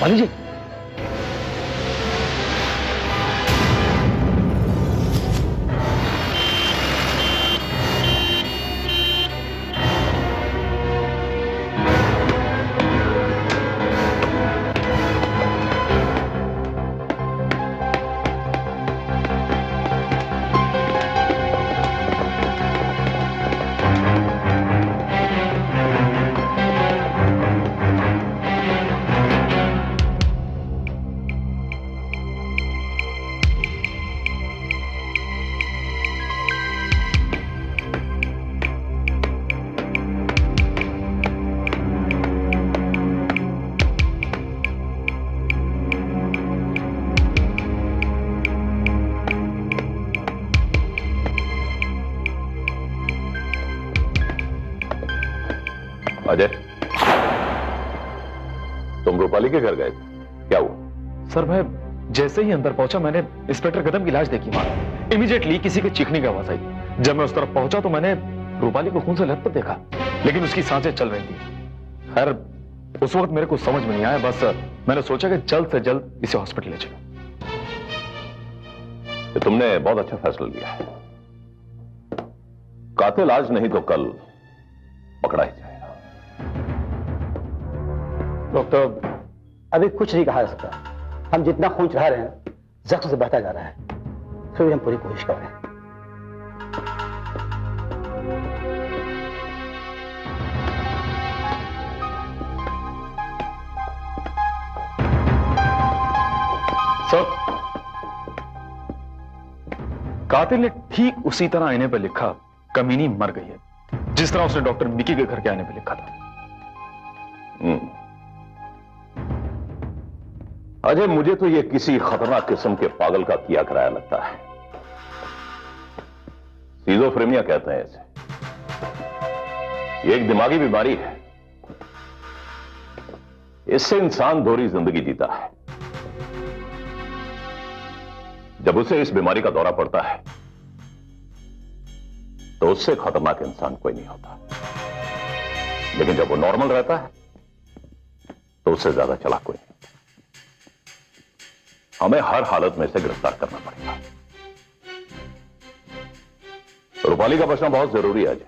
रूपाली जी, अजय, तुम रूपाली के घर गए थे, क्या हुआ? सर मैं जैसे ही अंदर पहुंचा मैंने इंस्पेक्टर कदम की लाश देखी वहां। इमीडिएटली किसी के चीखने की आवाज आई। जब मैं उस तरफ पहुंचा तो मैंने रूपाली को खून से लथपथ देखा, लेकिन उसकी सांसें चल रही थी। खैर उस वक्त मेरे को समझ में नहीं आया, बस मैंने सोचा कि जल्द से जल्द इसे हॉस्पिटल ले चलो। तुमने बहुत अच्छा फैसला लिया है। कातिल आज नहीं तो कल पकड़ा ही जाएगा। डॉक्टर, अभी कुछ नहीं कहा जा सकता। हम जितना खून चढ़ा रहे हैं जख्म से बहता जा रहा है, फिर भी हम पूरी कोशिश कर रहे हैं। सर, कातिल ने ठीक उसी तरह आईने पर लिखा, कमीनी मर गई है, जिस तरह उसने डॉक्टर मिकी के घर के आने पर लिखा था। अजय, मुझे तो ये किसी खतरनाक किस्म के पागल का किया कराया लगता है। सीजोफ्रेनिया कहते हैं इसे। ये एक दिमागी बीमारी है। इससे इंसान दोहरी जिंदगी जीता है। जब उसे इस बीमारी का दौरा पड़ता है तो उससे खतरनाक इंसान कोई नहीं होता, लेकिन जब वो नॉर्मल रहता है तो उससे ज्यादा चालाक कोई नहीं। हमें हर हालत में इसे गिरफ्तार करना पड़ेगा। रूपाली का बचना बहुत जरूरी है अजय,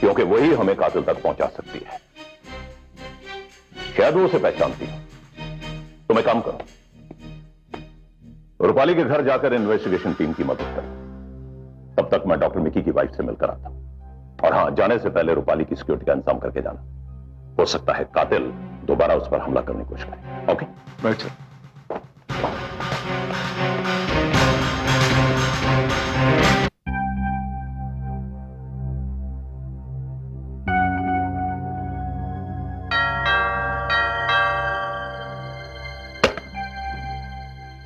क्योंकि वही हमें कातिल तक पहुंचा सकती है। शायद वो उसे पहचानती है। तुम एक काम करो, रूपाली के घर जाकर इन्वेस्टिगेशन टीम की मदद करो। तब तक मैं डॉक्टर मिकी की वाइफ से मिलकर आता हूं। और हां, जाने से पहले रूपाली की सिक्योरिटी का इंतजाम करके जाना। हो सकता है कातिल दोबारा उस पर हमला करने की कोशिश करे। Okay, right sir.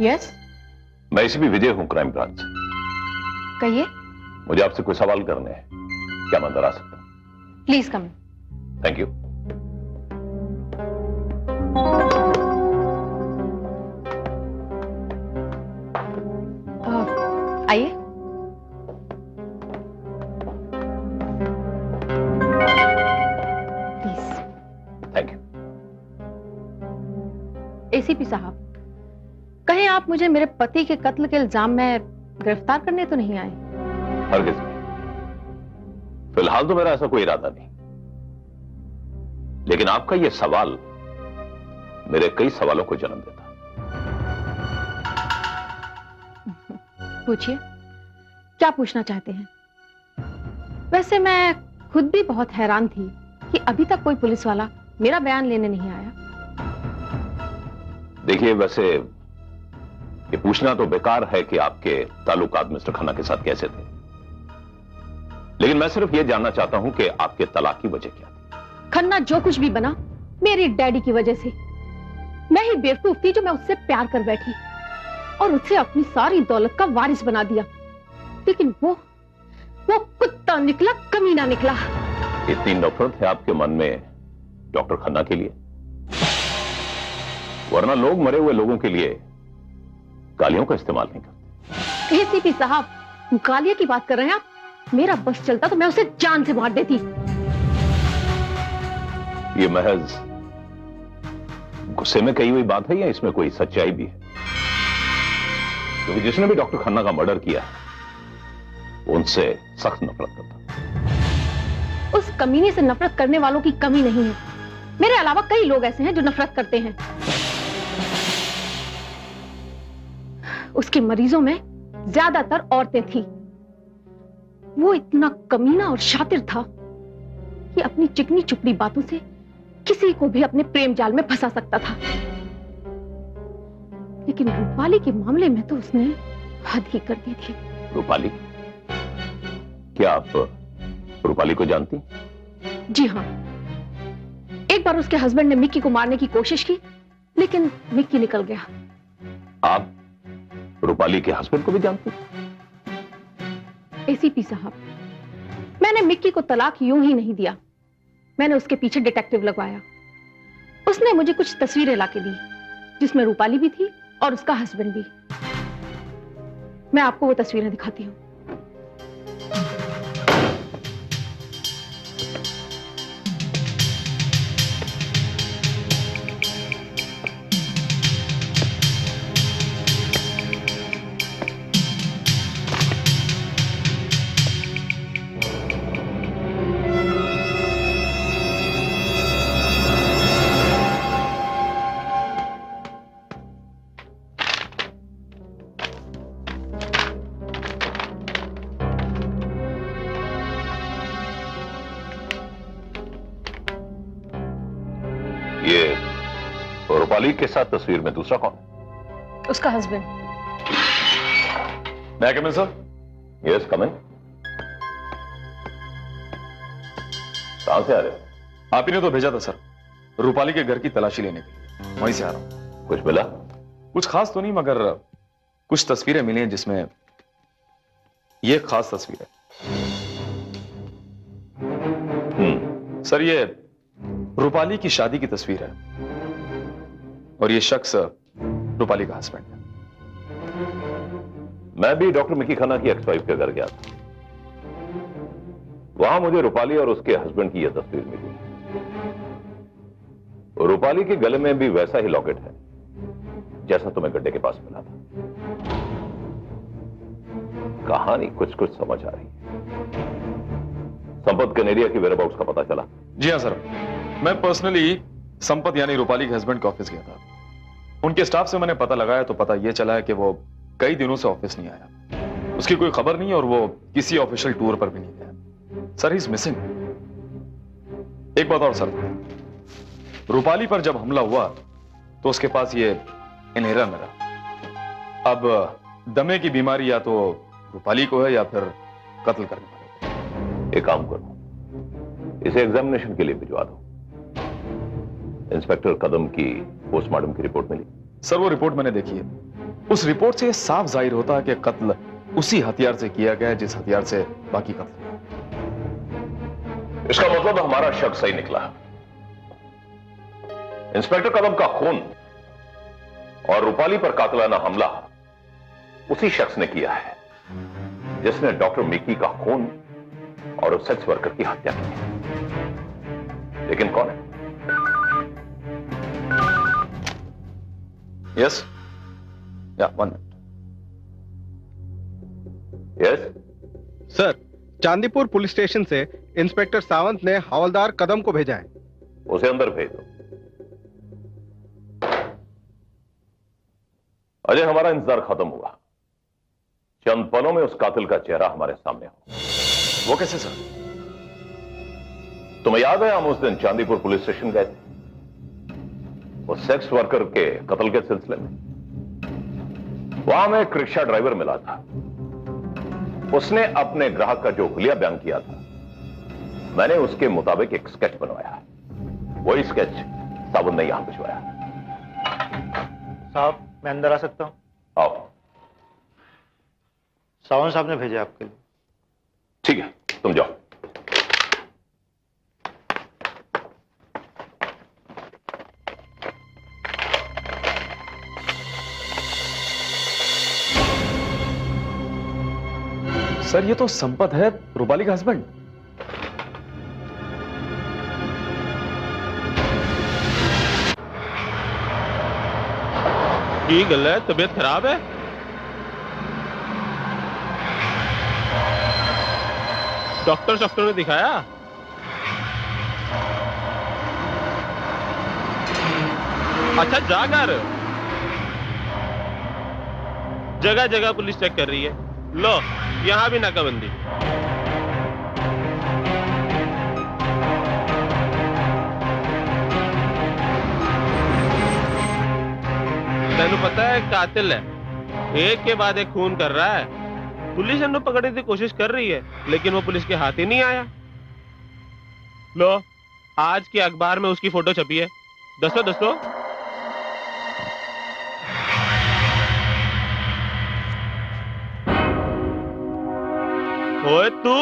यस, मैं एसीपी विजय हूं, क्राइम ब्रांच से। कहिए। मुझे आपसे कुछ सवाल करने हैं, क्या मैं अंदर आ सकता हूं? Please come. Thank you. आइए। प्लीज। Thank you. एसीपी साहब, कहीं आप मुझे मेरे पति के कत्ल के इल्जाम में गिरफ्तार करने तो नहीं आए? हरगिज़ नहीं। फिलहाल तो मेरा ऐसा कोई इरादा नहीं, लेकिन आपका यह सवाल मेरे कई सवालों को जन्म देता है। पूछिए, क्या पूछना चाहते हैं? वैसे मैं खुद भी बहुत हैरान थी कि अभी तक कोई पुलिस वाला मेरा बयान लेने नहीं आया। देखिए, वैसे ये पूछना तो बेकार है कि आपके ताल्लुकात मिस्टर खन्ना के साथ कैसे थे, लेकिन मैं सिर्फ यह जानना चाहता हूं कि आपके तलाक की वजह क्या थी। खन्ना जो कुछ भी बना मेरी डैडी की वजह से। मैं ही बेवकूफ थी जो मैं उससे प्यार कर बैठी और उसे अपनी सारी दौलत का वारिस बना दिया, लेकिन वो कुत्ता निकला, कमीना निकला। इतनी नफरत है आपके मन में डॉक्टर खन्ना के लिए, वरना लोग मरे हुए लोगों के लिए गालियों का इस्तेमाल नहीं करते। एसीपी साहब, गालियां की बात कर रहे हैं आप? मेरा बस चलता तो मैं उसे जान से मार देती। ये महज गुस्से में कही हुई बात है या इसमें कोई सच्चाई भी है? क्योंकि जिसने भी डॉक्टर खन्ना का मर्डर किया वो उनसे सख्त नफरत करता। उस कमीने से नफरत करने वालों की कमी नहीं है। मेरे अलावा कई लोग ऐसे हैं जो नफरत करते हैं। उसके मरीजों में ज्यादातर औरतें थी। वो इतना कमीना और शातिर था कि अपनी चिकनी चुपड़ी बातों से किसी को भी अपने प्रेम जाल में फंसा सकता था। लेकिन रूपाली के मामले में तो उसने हद ही कर दी थी। रूपाली? क्या आप रूपाली को जानती? जी हां, एक बार उसके हस्बैंड ने मिक्की को मारने की कोशिश की, लेकिन मिक्की निकल गया। आप रूपाली के हस्बैंड को भी जानती? एसीपी साहब, मैंने मिक्की को तलाक यूं ही नहीं दिया। मैंने उसके पीछे डिटेक्टिव लगवाया। उसने मुझे कुछ तस्वीरें लाके दी जिसमें रूपाली भी थी और उसका हस्बैंड भी। मैं आपको वो तस्वीरें दिखाती हूं। ये रूपाली के साथ तस्वीर में दूसरा कौन? उसका हस्बैंड। मैं कम इन सर? यस, कम इन। कहां से आ रहे हो? आप ही ने तो भेजा था सर, रूपाली के घर की तलाशी लेने के लिए। वहीं से आ रहा हूं। कुछ मिला? कुछ खास तो नहीं, मगर कुछ तस्वीरें मिली हैं जिसमें ये खास तस्वीर है। सर, ये रूपाली की शादी की तस्वीर है और ये शख्स रूपाली का हस्बैंड है। मैं भी डॉक्टर मिकी खन्ना की एक्स-वाइफ के घर गया था। वहां मुझे रूपाली और उसके हस्बैंड की यह तस्वीर मिली। रूपाली के गले में भी वैसा ही लॉकेट है जैसा तुम्हें गड्ढे के पास मिला था। कहानी कुछ कुछ समझ आ रही है। संपत कनेरिया की वेयरअबाउट्स का पता चला? जी हां सर, मैं पर्सनली संपत यानी रूपाली के हस्बैंड के ऑफिस गया था। उनके स्टाफ से मैंने पता लगाया तो पता यह चला है कि वो कई दिनों से ऑफिस नहीं आया। उसकी कोई खबर नहीं और वो किसी ऑफिशियल टूर पर भी नहीं गया। Sir, he is missing. एक बात और सर, रूपाली पर जब हमला हुआ तो उसके पास ये इनहेलर मिला। अब दमे की बीमारी या तो रूपाली को है या फिर कत्ल करने वाले को। एक काम करो, इसे एग्जामिनेशन के लिए भिजवा दो। इंस्पेक्टर कदम की पोस्टमार्टम की रिपोर्ट मिली? सर, वो रिपोर्ट मैंने देखी है। उस रिपोर्ट से साफ जाहिर होता है कि कत्ल उसी हथियार से किया गया है जिस हथियार से बाकी कत्ल हुआ। इसका मतलब हमारा शक सही निकला। इंस्पेक्टर कदम का खून और रूपाली पर कातिलाना हमला उसी शख्स ने किया है जिसने डॉक्टर मिकी का खून और उस सेक्स वर्कर की हत्या की है। लेकिन कौन है? यस या 1 minute. Yes sir, Chandipur police station से इंस्पेक्टर सावंत ने हवलदार कदम को भेजा है। उसे अंदर भेज दो। अजय, हमारा इंतजार खत्म हुआ। चंद पलों में उस कातिल का चेहरा हमारे सामने हो। वो कैसे सर? तुम्हें याद है हम उस दिन चांदीपुर पुलिस स्टेशन गए थे वो सेक्स वर्कर के कत्ल के सिलसिले में? वहां में एक रिक्शा ड्राइवर मिला था। उसने अपने ग्राहक का जो हुलिया बयान किया था, मैंने उसके मुताबिक एक स्केच बनवाया। वही स्केच सावंत ने यहां भिजवाया। साहब, मैं अंदर आ सकता हूं? आओ। सावंत साहब ने भेजा आपके लिए। ठीक है, तुम जाओ। सर, ये तो संपत है, रूपाली का हस्बैंड। की गल है, तबीयत खराब है? डॉक्टर ने दिखाया? अच्छा जा कर। जगह जगह पुलिस चेक कर रही है। लो यहां भी नाकाबंदी। तेनू पता है कातिल है, एक के बाद एक खून कर रहा है। पुलिस इन्हें पकड़ने की कोशिश कर रही है, लेकिन वो पुलिस के हाथ ही नहीं आया। लो आज के अखबार में उसकी फोटो छपी है। दसो दसो। ओए तू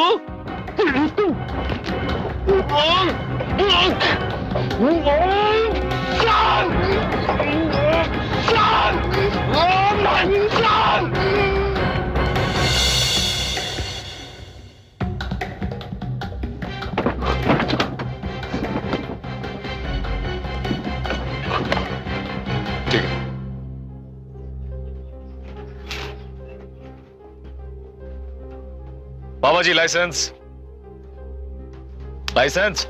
ठीक है। बाबा जी लाइसेंस। लाइसेंस।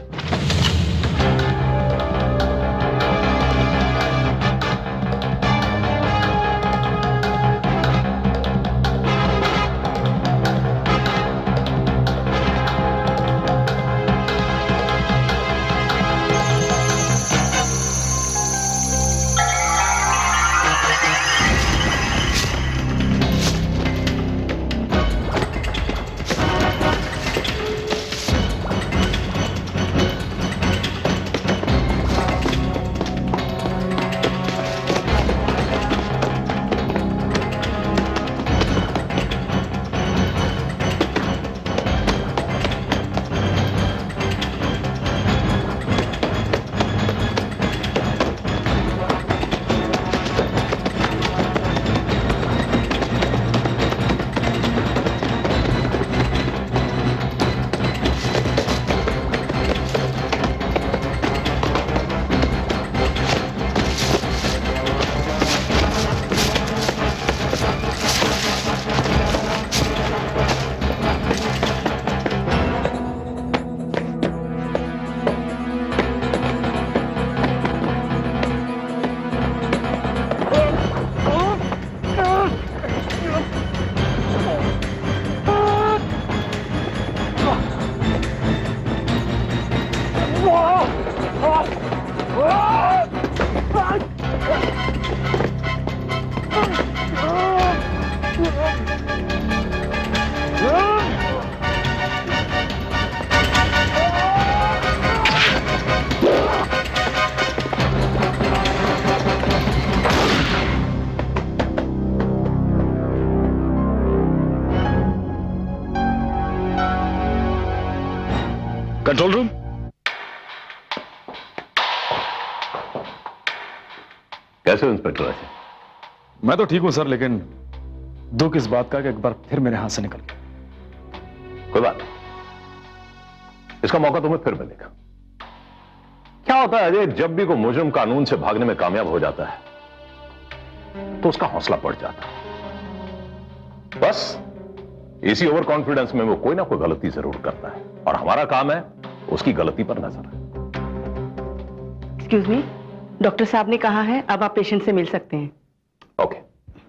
Control room. कैसे हो इंस्पेक्टर ऐसे? मैं तो ठीक हूं सर, लेकिन दुख इस बात का कि एक बार फिर मेरे हाथ से निकल गया। कोई बात नहीं, इसका मौका तुम्हें फिर मिलेगा। क्या होता है अजय, जब भी कोई मुजरिम कानून से भागने में कामयाब हो जाता है तो उसका हौसला बढ़ जाता है। बस इसी ओवर कॉन्फिडेंस में वो कोई ना कोई गलती जरूर करता है, और हमारा काम है उसकी गलती पर नजर। एक्सक्यूज मी, डॉक्टर साहब ने कहा है अब आप पेशेंट से मिल सकते हैं। ओके,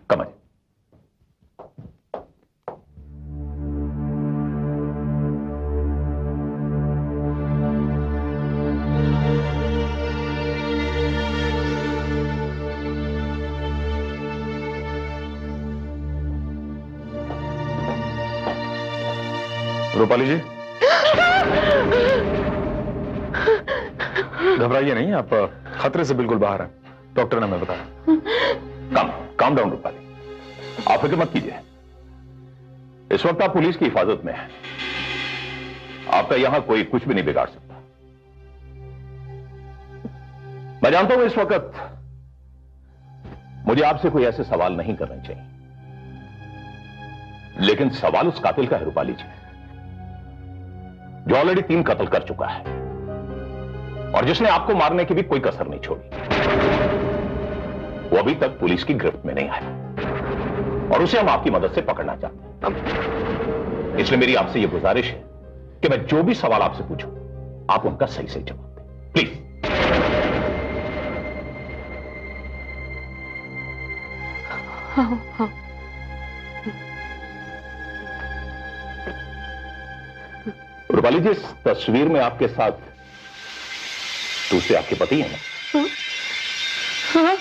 कम आइए। रूपाली जी घबराइए नहीं, आप खतरे से बिल्कुल बाहर हैं, डॉक्टर ने हमें बताया। काम डाउन रूपाली, आप फिक्र मत कीजिए। इस वक्त आप पुलिस की हिफाजत में हैं, आपका यहां कोई कुछ भी नहीं बिगाड़ सकता। मैं जानता हूं इस वक्त मुझे आपसे कोई ऐसे सवाल नहीं करने चाहिए, लेकिन सवाल उस कातिल का है रूपाली जी, जो ऑलरेडी 3 कत्ल कर चुका है और जिसने आपको मारने की भी कोई कसर नहीं छोड़ी। वो अभी तक पुलिस की गिरफ्त में नहीं आया और उसे हम आपकी मदद से पकड़ना चाहते हैं। इसलिए मेरी आपसे यह गुजारिश है कि मैं जो भी सवाल आपसे पूछूं आप उनका सही सही जवाब दें, प्लीज। हाँ। रूपाली जी, इस तस्वीर में आपके साथ दूसरे आपके पति हैं ना? हाँ।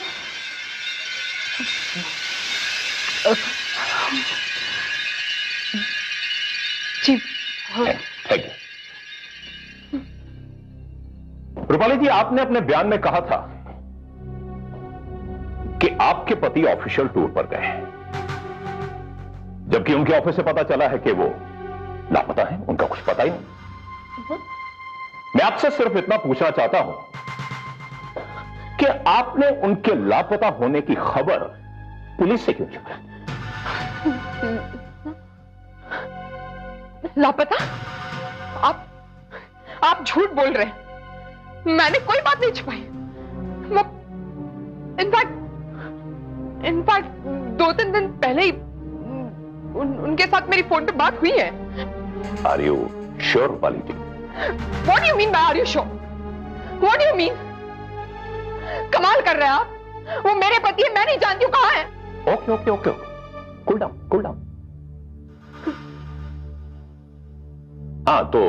जी हाँ। Thank you. रूपाली जी, आपने अपने बयान में कहा था कि आपके पति ऑफिशियल टूर पर गए हैं, जबकि उनके ऑफिस से पता चला है कि वो लापता है, उनका कुछ पता ही नहीं। मैं आपसे सिर्फ इतना पूछना चाहता हूं कि आपने उनके लापता होने की खबर पुलिस से क्यों छुपाई? लापता? आप झूठ बोल रहे हैं। मैंने कोई बात नहीं छुपाई। इनफैक्ट 2-3 दिन पहले ही उनके साथ मेरी फोन पे बात हुई है। Are you sure Rupali ji? What do you mean by are you sure? What do you mean? कमाल कर रहे हैं आप। वो मेरे पति है, मैं नहीं जानती हूँ कहाँ है। Okay, cool down. हाँ, तो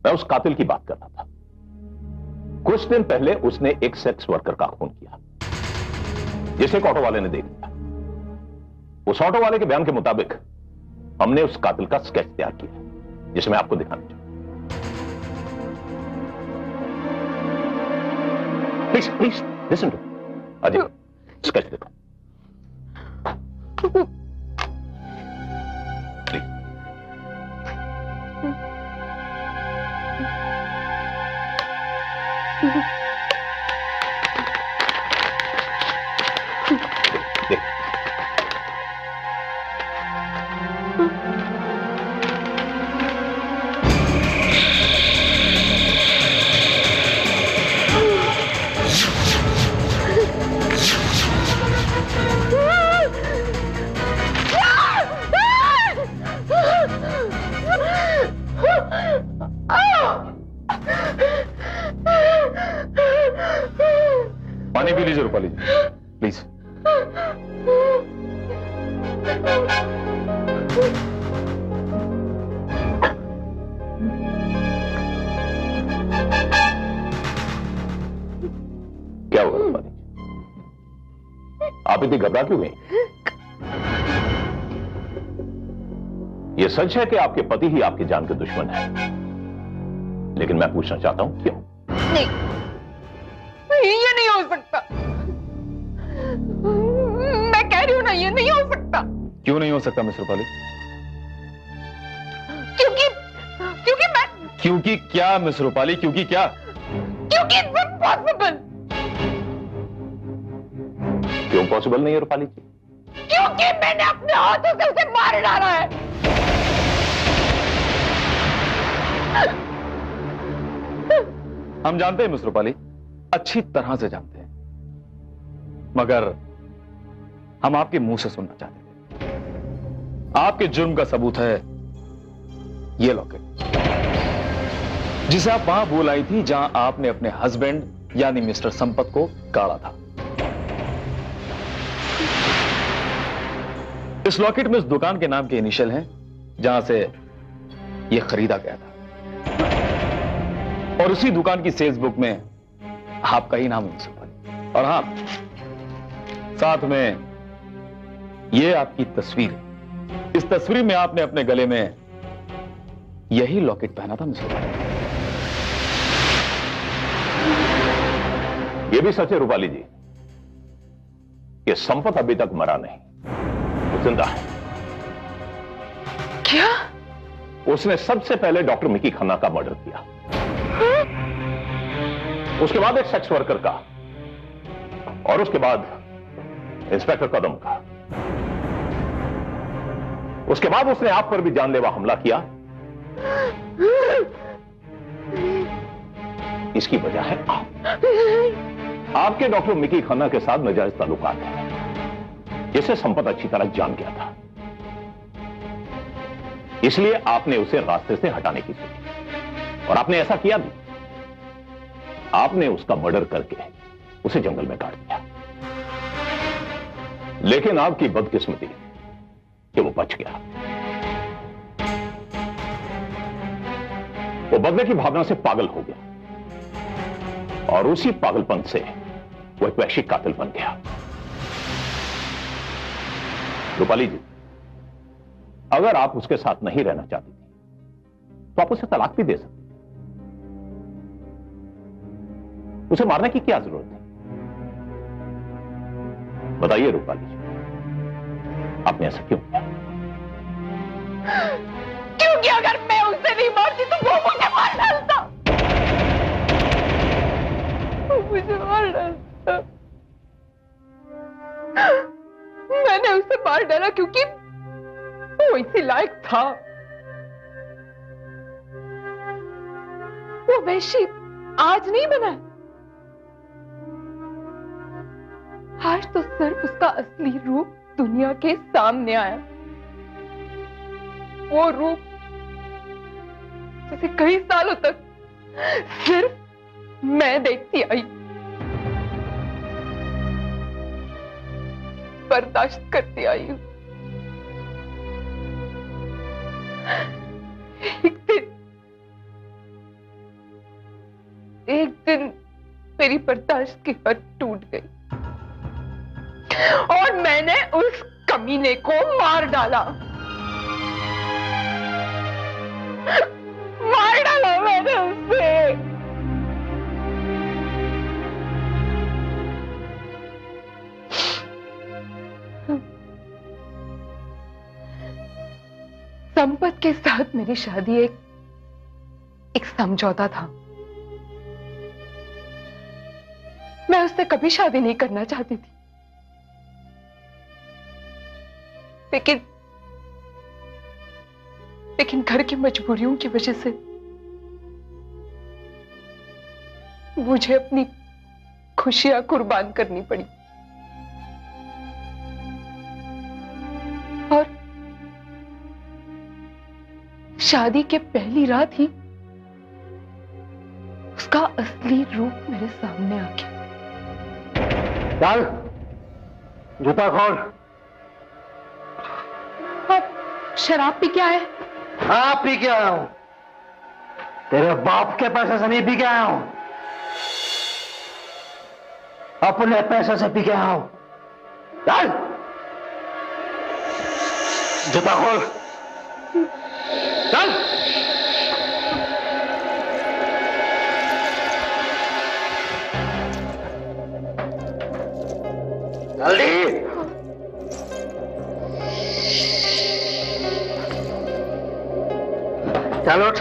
मैं उस कातिल की बात कर रहा था। कुछ दिन पहले उसने एक सेक्स वर्कर का खून किया, जिसे एक ऑटो वाले ने देख लिया। उस ऑटो वाले के बयान के मुताबिक हमने उस कातिल का स्केच तैयार किया, जिसे मैं आपको दिखाना चाहूंगा। Please listen to Ajay, sketch देखो प्लीज। देख, पानी पी लीजिए रूपाली जी, प्लीज। क्या हुआ रूपाली जी? आप इतनी घबरा क्यों गई? यह सच है कि आपके पति ही आपकी जान के दुश्मन है, लेकिन मैं पूछना चाहता हूं क्यों? नहीं, ये नहीं हो सकता। मैं कह रही हूं ना, ये नहीं हो सकता। क्यों नहीं हो सकता मिस रूपाली? क्योंकि क्या मिस रूपाली, क्योंकि क्या? क्योंकि इट्स इम्पॉसिबल। क्यों पॉसिबल नहीं है रूपाली जी? क्योंकि मैंने अपने हाथों से उसे मार डाला है। हम जानते हैं मिस रूपाली, अच्छी तरह से जानते हैं, मगर हम आपके मुंह से सुनना चाहते थे। आपके जुर्म का सबूत है ये लॉकेट, जिसे आप वहां भूल आई थी जहां आपने अपने हस्बैंड यानी मिस्टर संपत को गाड़ा था। इस लॉकेट में उस दुकान के नाम के इनिशियल हैं जहां से यह खरीदा गया था, और उसी दुकान की सेल्स बुक में आपका ही नाम है। और हाँ, साथ में यह आपकी तस्वीर है। इस तस्वीर में आपने अपने गले में यही लॉकेट पहना था मिस्टर। यह भी सच है रूपाली जी कि संपत अभी तक मरा नहीं, वो जिंदा है। क्या? उसने सबसे पहले डॉक्टर मिकी खन्ना का मर्डर किया, उसके बाद एक सेक्स वर्कर का, और उसके बाद इंस्पेक्टर कदम का। उसके बाद उसने आप पर भी जानलेवा हमला किया। इसकी वजह है आप। आपके डॉक्टर मिकी खन्ना के साथ नाजायज ताल्लुकात है, जिसे संपत अच्छी तरह जान गया था। इसलिए आपने उसे रास्ते से हटाने की सोची और आपने ऐसा किया भी। आपने उसका मर्डर करके उसे जंगल में काट दिया। लेकिन आपकी बदकिस्मती कि वो बच गया। वो बदले की भावना से पागल हो गया और उसी पागलपन से वो एक वैश्विक कातिल बन गया। रूपाली जी, अगर आप उसके साथ नहीं रहना चाहती थी तो आप उसे तलाक भी दे सकते। उसे मारने की क्या जरूरत है? बताइए रूपाली जी, आपने ऐसा क्यों किया? क्योंकि अगर मैं उसे नहीं मारती तो वो मुझे मार डालता। वो मुझे मार डालता। मैंने उसे मार डाला क्योंकि वो इसी लायक था। वो वैश्य आज नहीं बना, आज तो सिर्फ उसका असली रूप दुनिया के सामने आया। वो रूप जिसे कई सालों तक सिर्फ मैं देखती आई, बर्दाश्त करती आई हूं। एक दिन मेरी बर्दाश्त की हद टूट गई और मैंने उस कमीने को मार डाला। मार डाला मैंने उसे। संपत के साथ मेरी शादी एक समझौता था। मैं उससे कभी शादी नहीं करना चाहती थी, लेकिन घर की मजबूरियों की वजह से मुझे अपनी खुशियां कुर्बान करनी पड़ी। और शादी के पहली रात ही उसका असली रूप मेरे सामने आ गया। चल, जूता खोल। आप शराब पी के आए? हाँ, पी के आया हूं। तेरे बाप के पैसे से नहीं पी के आया हूं, अपने पैसे से पी के आया हूं। चल, जूता खोल। चल। जल्दी। चल उठ,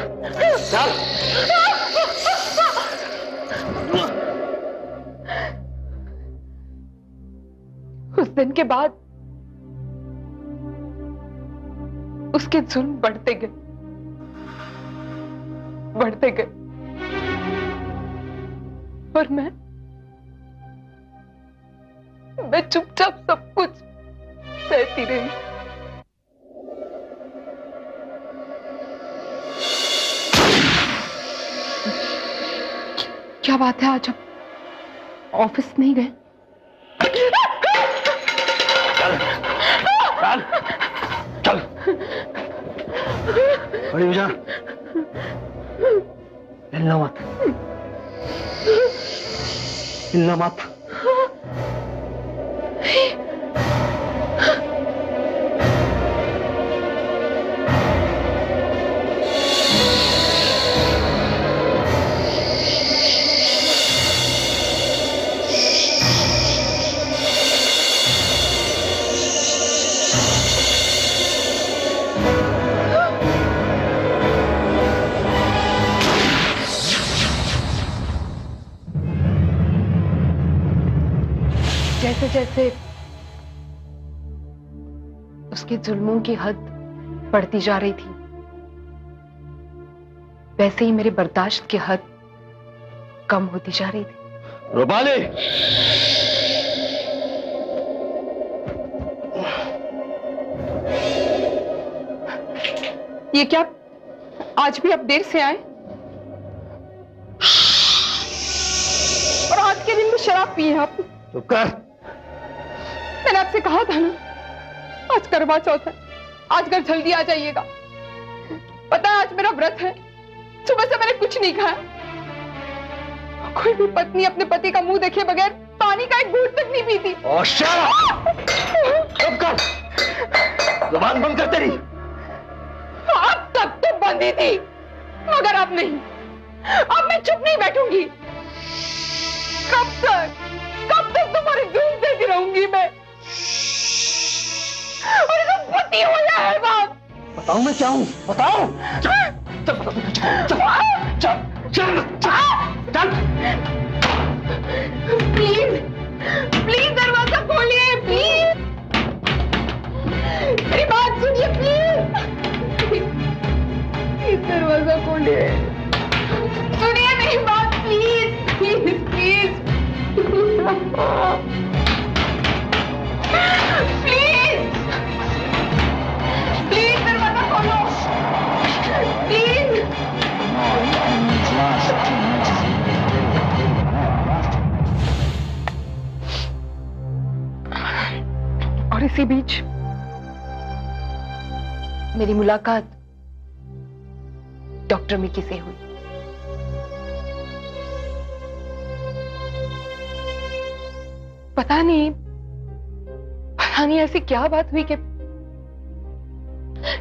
चल। उस दिन के बाद उसके जुल्म बढ़ते गए, बढ़ते गए और मैं चुपचाप सब कुछ सहती रही। क्या बात है, आज आप ऑफिस नहीं गए? चल, चल, चल। खड़ी हो जा। हिलना मत, हिलना मत। जैसे जैसे उसके जुल्मों की हद बढ़ती जा रही थी, वैसे ही मेरे बर्दाश्त की हद कम होती जा रही थी। रूपाली, ये क्या, आज भी आप देर से आए और आज के दिन में शराब पिए आप? चुप कर। मैंने आपसे कहा था ना, आज करवा चौथ है, आज घर जल्दी आ जाइएगा। पता है आज मेरा व्रत है, सुबह से मैंने कुछ नहीं खाया। कोई भी पत्नी अपने पति का मुंह देखे बगैर पानी का एक घूंट तक नहीं पीती। चुप कर, जुबान बंद कर तेरी। अब तक तो बंद ही थी, मगर अब नहीं। अब मैं चुप नहीं बैठूंगी। कब तक तुम्हारी जुल्म देती रहूंगी मैं? और तो पति हो जाए बाप। बताऊं मैं क्या हूं? बताओ। चल। प्लीज दरवाजा खोलिए, प्लीज। मेरी बात सुनिए, प्लीज दरवाजा खोलिए। सुनिए मेरी बात, प्लीज प्लीज प्लीज प्लीज दरवाजा खोलो, प्लीज। और इसी बीच मेरी मुलाकात डॉक्टर मिकी से हुई। पता नहीं ऐसी क्या बात हुई कि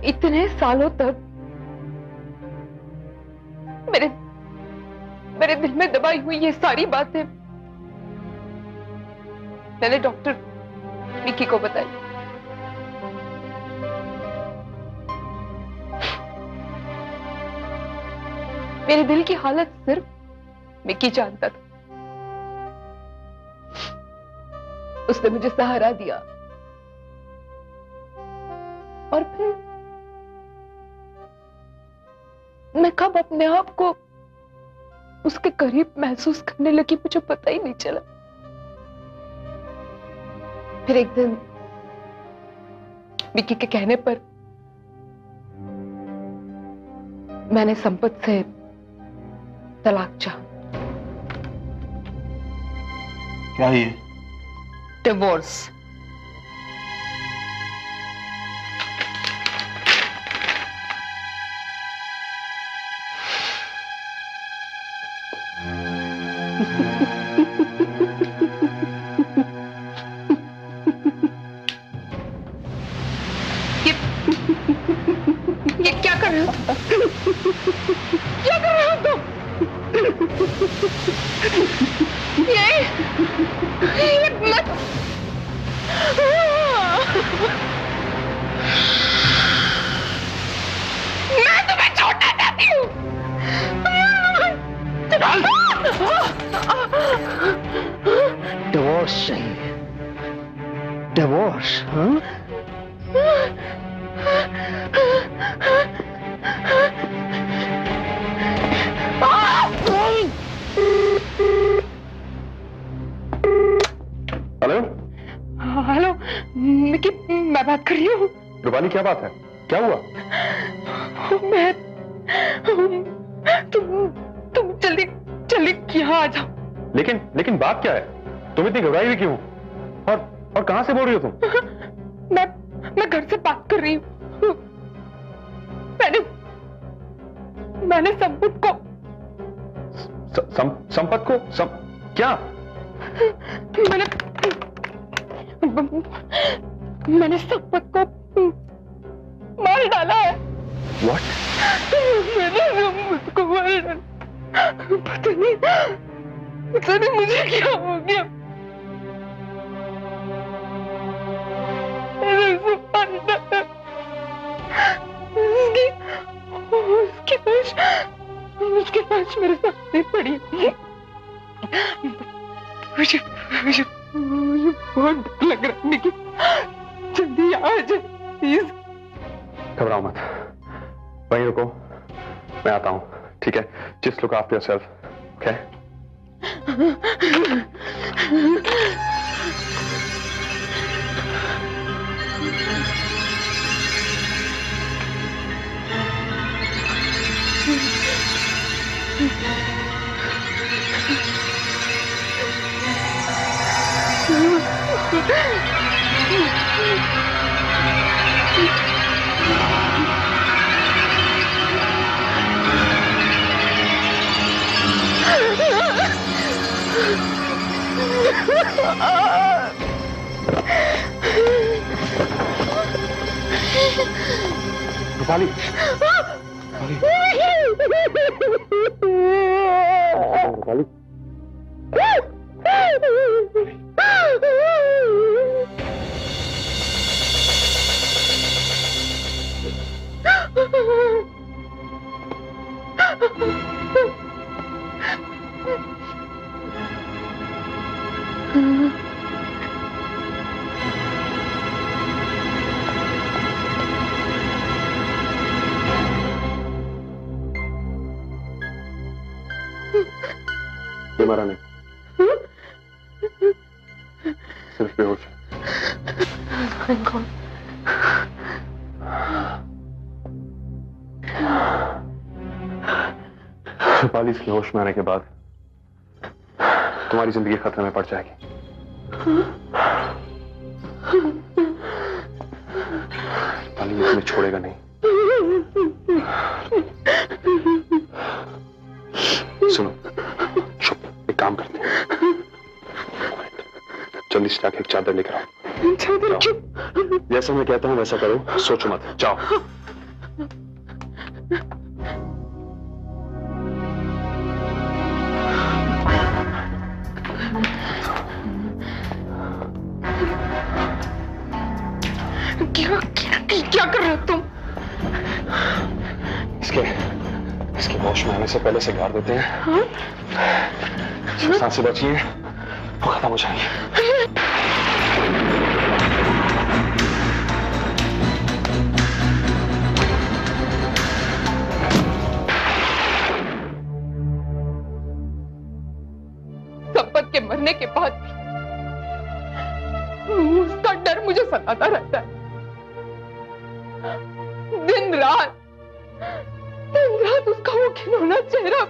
इतने सालों तक मेरे दिल में दबाई हुई ये सारी बातें मैंने डॉक्टर मिकी को बताई। मेरे दिल की हालत सिर्फ मिकी जानता था। उसने मुझे सहारा दिया और फिर मैं कब अपने आप को उसके करीब महसूस करने लगी मुझे पता ही नहीं चला। फिर एक दिन विक्की के कहने पर मैंने संपत से तलाक चाहा। क्या ये? डिवोर्स। ये क्या कर रहे हो? क्या कर रहे हो तुम? ये मत। मैं तुम्हें छोड़ना चाहती हूँ। डिवोर्स चाहिए? डिवोर्स? हाँ? हेलो हेलो मिकी, मैं बात कर रही हूँ। रूपाली, क्या बात है? क्या हुआ? मैं तुम जल्दी यहाँ आ जाओ। लेकिन बात क्या है? तुम इतनी घबराई हुई क्यों? और कहां से बोल रही हो तुम? मैं घर से बात कर रही हूँ। मैंने संपत को संपत को क्या? मैंने संपत को मार डाला है। What? मैंने संपत को मार डाला। पता नहीं मुझे क्या हो गया। मैंने उसे मार डाला। उसकी लाश मेरे सामने पड़ी। मुझे बहुत डर लग रहा है कि जल्दी आ जाए प्लीज। घबराओ मत, वहीं रुको, मैं आता हूं, ठीक है? Just look after yourself, okay? Rupali, Rupali, ये मरा नहीं, सिर्फ बेहोश है। रूपाली इसके होश में आने के बाद तुम्हारी जिंदगी खतरे में पड़ जाएगी। रूपाली ये तुम्हें छोड़ेगा नहीं। सुनो, चुप, एक काम करते हैं, जल्दी से जाके एक चादर लेकर आओ। चादर क्यों? जैसा मैं कहता हूं वैसा करो, सोचो मत, जाओ। क्या कर रहे हो तुम? इसके होश में आने से पहले से गाड़ देते हैं। जो सांसें बची हैं वो खत्म हो जाएंगी। संपत के मरने के बाद उसका डर मुझे सताता रहता है। दिन रात उसका वो खिलौना चेहरा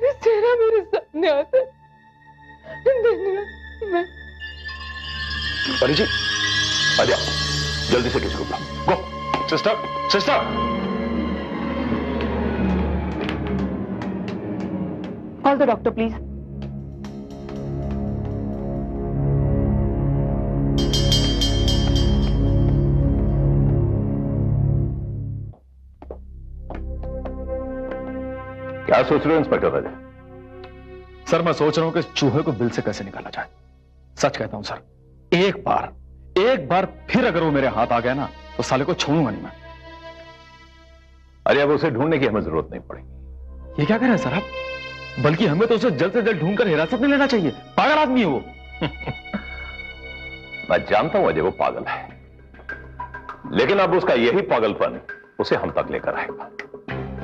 मेरे सामने आता है। दिन रात मैं परी जी, आ जाओ, जल्दी से किसी को बुलाओ। Go, sister, sister. Call the doctor please. क्या सोच रहे हो इंस्पेक्टर राजा? सर मैं सोच रहा हूं कि इस चूहे को बिल से कैसे निकाला जाए। सच कहता हूं सर, एक बार फिर अगर वो मेरे हाथ आ गया ना तो साले को छोड़ूंगा नहीं मैं। अरे अब उसे ढूंढने की हमें जरूरत नहीं पड़ेगी। ये क्या कर रहे हैं सर आप? बल्कि हमें तो उसे जल्द से जल्द ढूंढकर हिरासत में लेना चाहिए। पागल आदमी है वो। मैं जानता हूं अजय वो पागल है, लेकिन अब उसका यही पागलपन उसे हम तक लेकर आएगा।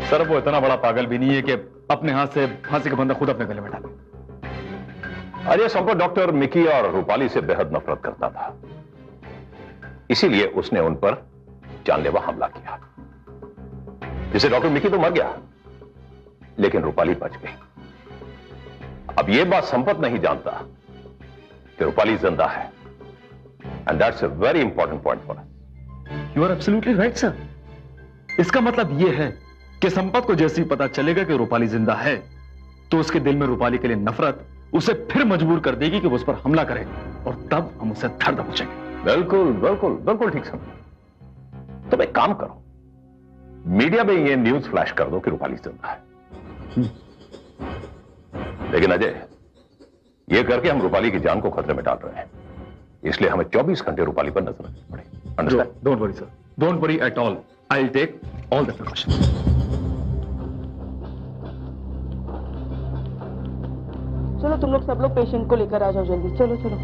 सर वो इतना बड़ा पागल भी नहीं है कि अपने हाथ से फांसी का बंदा खुद अपने गले में डाले। अजय संपत डॉक्टर मिकी और रूपाली से बेहद नफरत करता था, इसीलिए उसने उन पर जानलेवा हमला किया। जिसे डॉक्टर मिकी तो मर गया, लेकिन रूपाली बच गई। अब यह बात संपत नहीं जानता कि रूपाली जिंदा है, and that's a very important point for us. You are absolutely right sir. इसका मतलब यह है कि संपत को जैसे ही पता चलेगा कि रूपाली जिंदा है तो उसके दिल में रूपाली के लिए नफरत उसे फिर मजबूर कर देगी कि वो उस पर हमला करे, और तब हम उसे धर दबोचेंगे। बिल्कुल बिल्कुल बिल्कुल ठीक समझ। तुम एक काम करो, मीडिया में ये न्यूज फ्लैश कर दो कि रूपाली जिंदा है। लेकिन अजय, ये करके हम रूपाली की जान को खतरे में डाल रहे हैं, इसलिए हमें 24 घंटे रूपाली पर नजर रखनी पड़ेगी। Understand? Don't worry sir, don't worry at all. I will take all the precautions. चलो तुम लोग सब लोग पेशेंट को लेकर आ जाओ जल्दी। चलो चलो।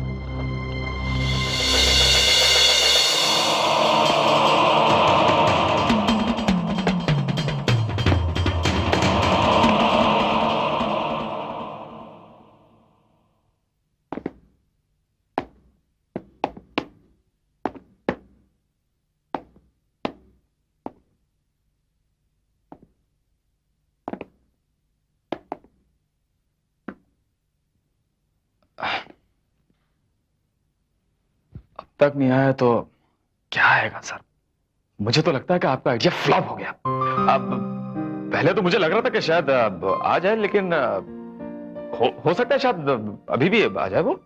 तक नहीं आया तो क्या आएगा सर? मुझे तो लगता है कि आपका आइडिया फ्लॉप हो गया। अब पहले तो मुझे लग रहा था कि शायद आ जाए, लेकिन हो सकता है शायद अभी भी आ जाए वो।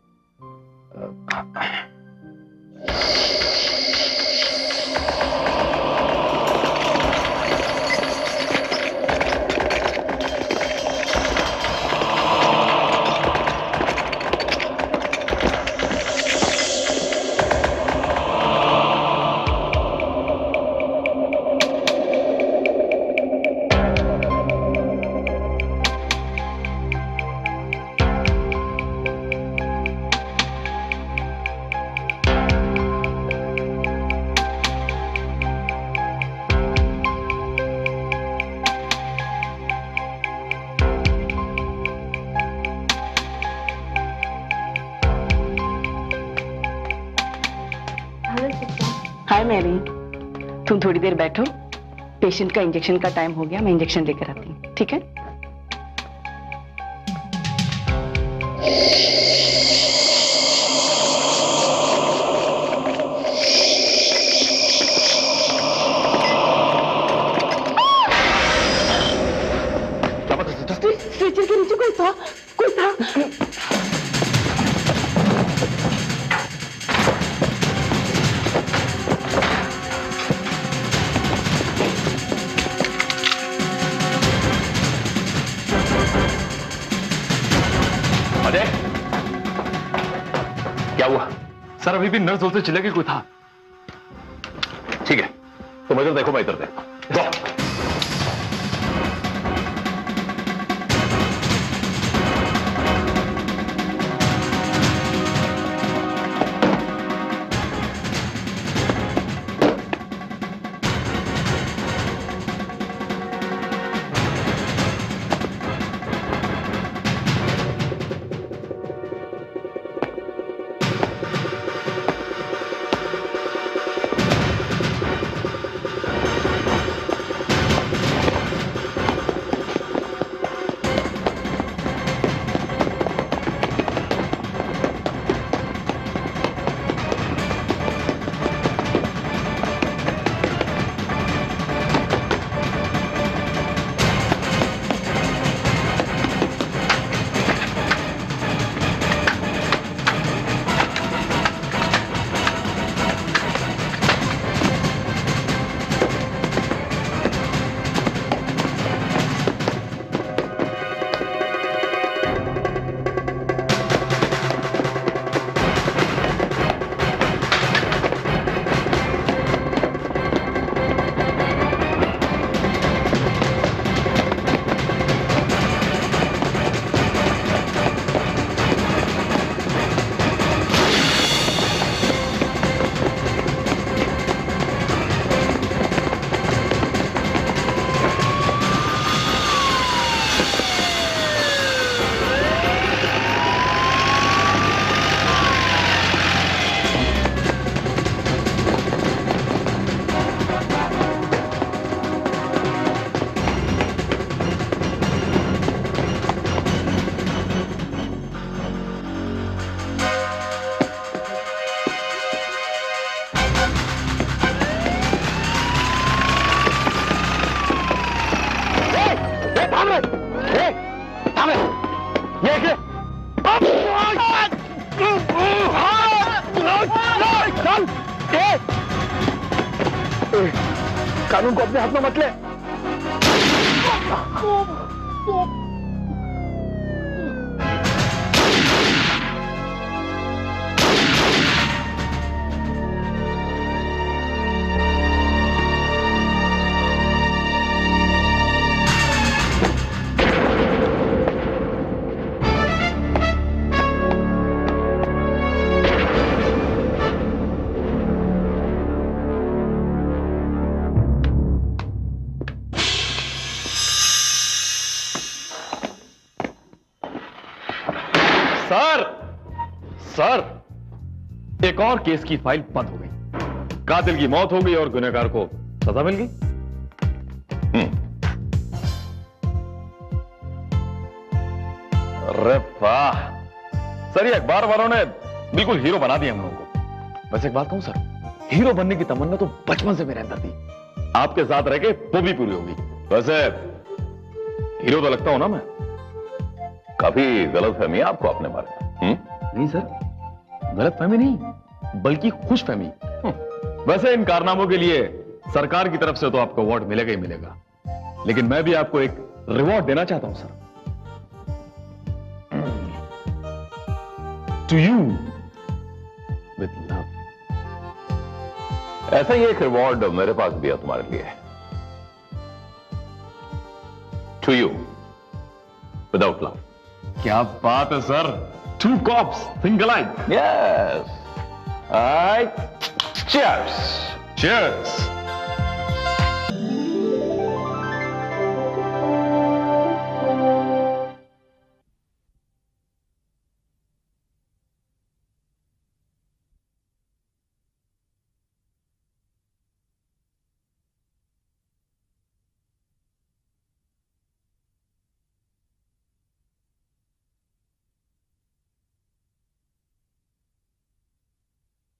हाय मैरी, तुम थोड़ी देर बैठो। पेशेंट का इंजेक्शन का टाइम हो गया, मैं इंजेक्शन लेकर आती हूँ, ठीक है? क्या बात है सिस्टर? स्ट्रेचर के नीचे कोई था। अजय, क्या हुआ? सर अभी भी नर्स से चिल्ला के कोई था। ठीक है, तुम इधर देखो, मैं इधर देखता हूं। कानून को अपने हाथ में मत ले। सर, एक और केस की फाइल बंद हो गई। कातिल की मौत हो गई और गुनहगार को सजा मिल गई। अरे वाह सर, ये अखबार वालों ने बिल्कुल हीरो बना दिया हम लोगों को। वैसे एक बात कहूं सर, हीरो बनने की तमन्ना तो बचपन से मेरे अंदर थी। आपके साथ रह के वो भी पूरी होगी। वैसे हीरो तो लगता हूं ना मैं? काफी गलतफहमी है आपको अपने बारे में। नहीं सर, गलतफहमी नहीं, बल्कि खुशफहमी। वैसे इन कारनामों के लिए सरकार की तरफ से तो आपको अवार्ड मिलेगा ही मिलेगा, लेकिन मैं भी आपको एक रिवॉर्ड देना चाहता हूं sir. To you with love. ऐसा ही एक रिवॉर्ड मेरे पास भी है तुम्हारे लिए। To you without love. क्या बात है sir, two cops think alike. Yes. I cheers. Cheers.